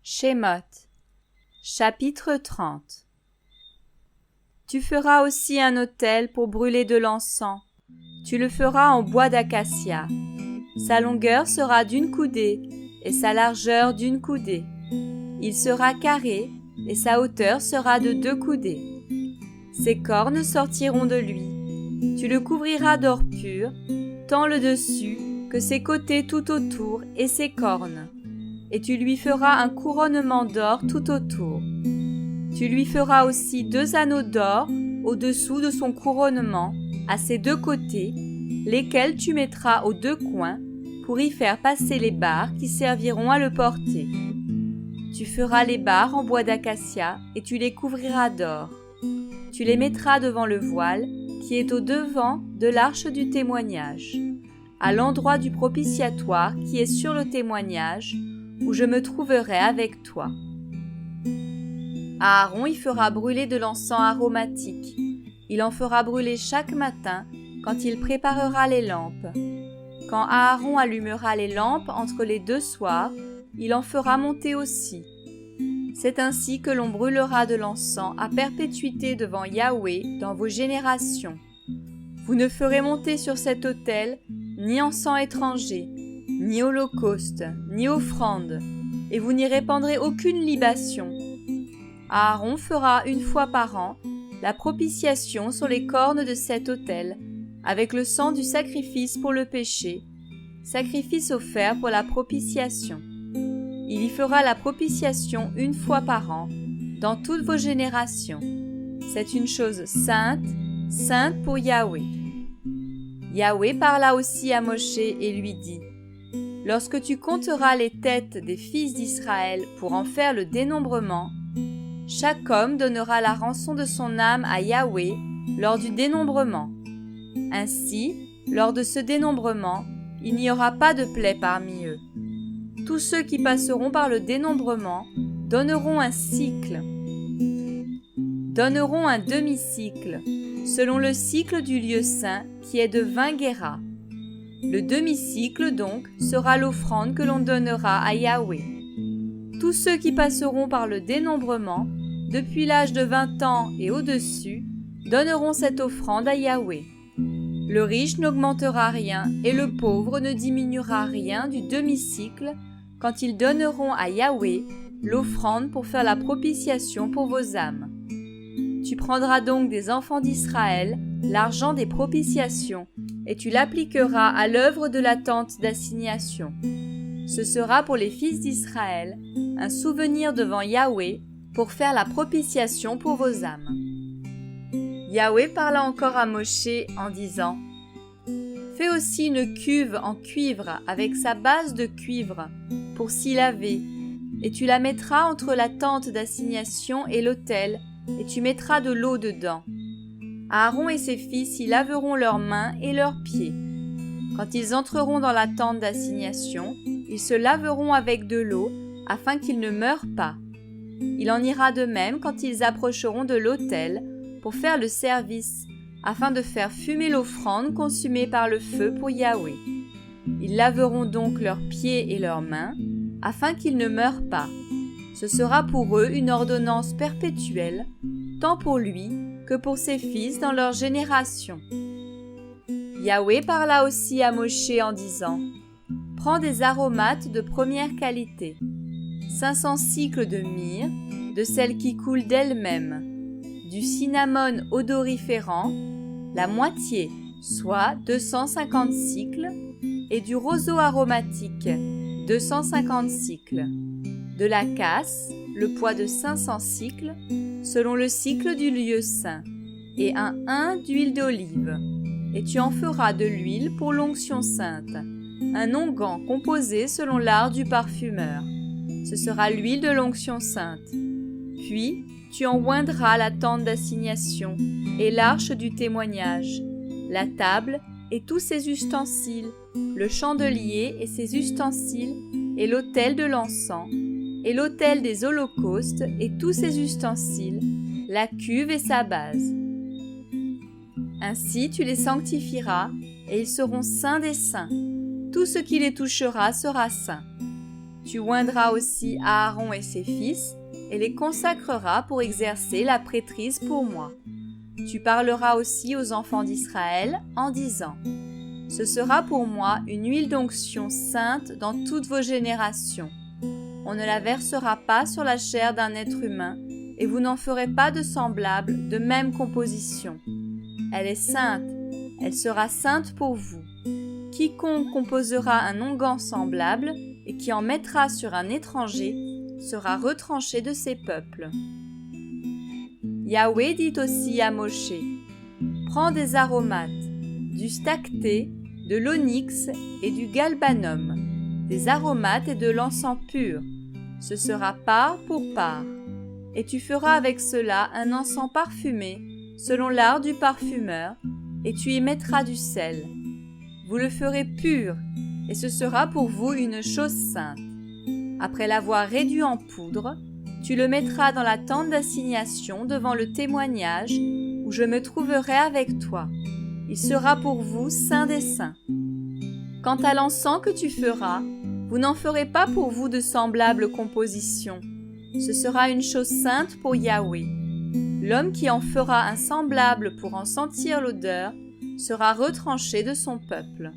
Shemot, chapitre 30. Tu feras aussi un autel pour brûler de l'encens. Tu le feras en bois d'acacia. Sa longueur sera d'une coudée et sa largeur d'une coudée. Il sera carré et sa hauteur sera de 2 coudées. Ses cornes sortiront de lui. Tu le couvriras d'or pur, tant le dessus que ses côtés tout autour et ses cornes. Et tu lui feras un couronnement d'or tout autour. Tu lui feras aussi 2 anneaux d'or au-dessous de son couronnement, à ses 2 côtés, lesquels tu mettras aux 2 coins pour y faire passer les barres qui serviront à le porter. Tu feras les barres en bois d'acacia et tu les couvriras d'or. Tu les mettras devant le voile qui est au devant de l'arche du témoignage, à l'endroit du propitiatoire qui est sur le témoignage, où je me trouverai avec toi. Aaron y fera brûler de l'encens aromatique. Il en fera brûler chaque matin quand il préparera les lampes. Quand Aaron allumera les lampes entre les 2 soirs, il en fera monter aussi. C'est ainsi que l'on brûlera de l'encens à perpétuité devant Yahweh dans vos générations. Vous ne ferez monter sur cet autel ni encens étranger, ni holocauste, ni offrande, et vous n'y répandrez aucune libation. Aaron fera 1 fois par an la propitiation sur les cornes de cet autel, avec le sang du sacrifice pour le péché, sacrifice offert pour la propitiation. Il y fera la propitiation 1 fois par an, dans toutes vos générations. C'est une chose sainte, sainte pour Yahweh. Yahweh parla aussi à Moshe et lui dit: Lorsque tu compteras les têtes des fils d'Israël pour en faire le dénombrement, chaque homme donnera la rançon de son âme à Yahweh lors du dénombrement. Ainsi, lors de ce dénombrement, il n'y aura pas de plaie parmi eux. Tous ceux qui passeront par le dénombrement donneront un cycle, donneront un demi-cycle, selon le cycle du lieu saint qui est de 20 guéras. Le demi-cycle donc sera l'offrande que l'on donnera à Yahweh. Tous ceux qui passeront par le dénombrement, depuis l'âge de 20 ans et au-dessus, donneront cette offrande à Yahweh. Le riche n'augmentera rien et le pauvre ne diminuera rien du demi-cycle quand ils donneront à Yahweh l'offrande pour faire la propitiation pour vos âmes. Tu prendras donc des enfants d'Israël l'argent des propitiations et tu l'appliqueras à l'œuvre de la tente d'assignation. Ce sera pour les fils d'Israël un souvenir devant Yahweh pour faire la propitiation pour vos âmes. Yahweh parla encore à Moshe en disant: Fais aussi une cuve en cuivre avec sa base de cuivre pour s'y laver, et tu la mettras entre la tente d'assignation et l'autel, et tu mettras de l'eau dedans. Aaron et ses fils y laveront leurs mains et leurs pieds. Quand ils entreront dans la tente d'assignation, ils se laveront avec de l'eau afin qu'ils ne meurent pas. Il en ira de même quand ils approcheront de l'autel pour faire le service, afin de faire fumer l'offrande consumée par le feu pour Yahweh. Ils laveront donc leurs pieds et leurs mains, afin qu'ils ne meurent pas. Ce sera pour eux une ordonnance perpétuelle, tant pour lui que pour ses fils dans leur génération. Yahweh parla aussi à Moshe en disant: Prends des aromates de première qualité, 500 cycles de myrrhe, de celle qui coule d'elle-même, du cinnamome odoriférant, la moitié, soit 250 cycles, et du roseau aromatique, 250 cycles, de la casse, le poids de 500 cycles, selon le cycle du lieu saint, et un hin d'huile d'olive. Et tu en feras de l'huile pour l'onction sainte, un onguent composé selon l'art du parfumeur. Ce sera l'huile de l'onction sainte. Puis, tu en oindras la tente d'assignation et l'arche du témoignage, la table et tous ses ustensiles, le chandelier et ses ustensiles, et l'autel de l'encens, et l'autel des holocaustes et tous ses ustensiles, la cuve et sa base. Ainsi tu les sanctifieras, et ils seront saints des saints. Tout ce qui les touchera sera saint. Tu oindras aussi Aaron et ses fils, et les consacreras pour exercer la prêtrise pour moi. Tu parleras aussi aux enfants d'Israël en disant : Ce sera pour moi une huile d'onction sainte dans toutes vos générations. On ne la versera pas sur la chair d'un être humain, et vous n'en ferez pas de semblable de même composition. Elle est sainte, elle sera sainte pour vous. Quiconque composera un onguent semblable et qui en mettra sur un étranger sera retranché de ses peuples. Yahweh dit aussi à Moshe : Prends des aromates, du stacté, de l'onyx et du galbanum, des aromates et de l'encens pur. Ce sera part pour part. Et tu feras avec cela un encens parfumé, selon l'art du parfumeur, et tu y mettras du sel. Vous le ferez pur, et ce sera pour vous une chose sainte. Après l'avoir réduit en poudre, tu le mettras dans la tente d'assignation devant le témoignage, où je me trouverai avec toi. Il sera pour vous saint des saints. Quant à l'encens que tu feras, vous n'en ferez pas pour vous de semblable composition. Ce sera une chose sainte pour Yahweh. L'homme qui en fera un semblable pour en sentir l'odeur sera retranché de son peuple.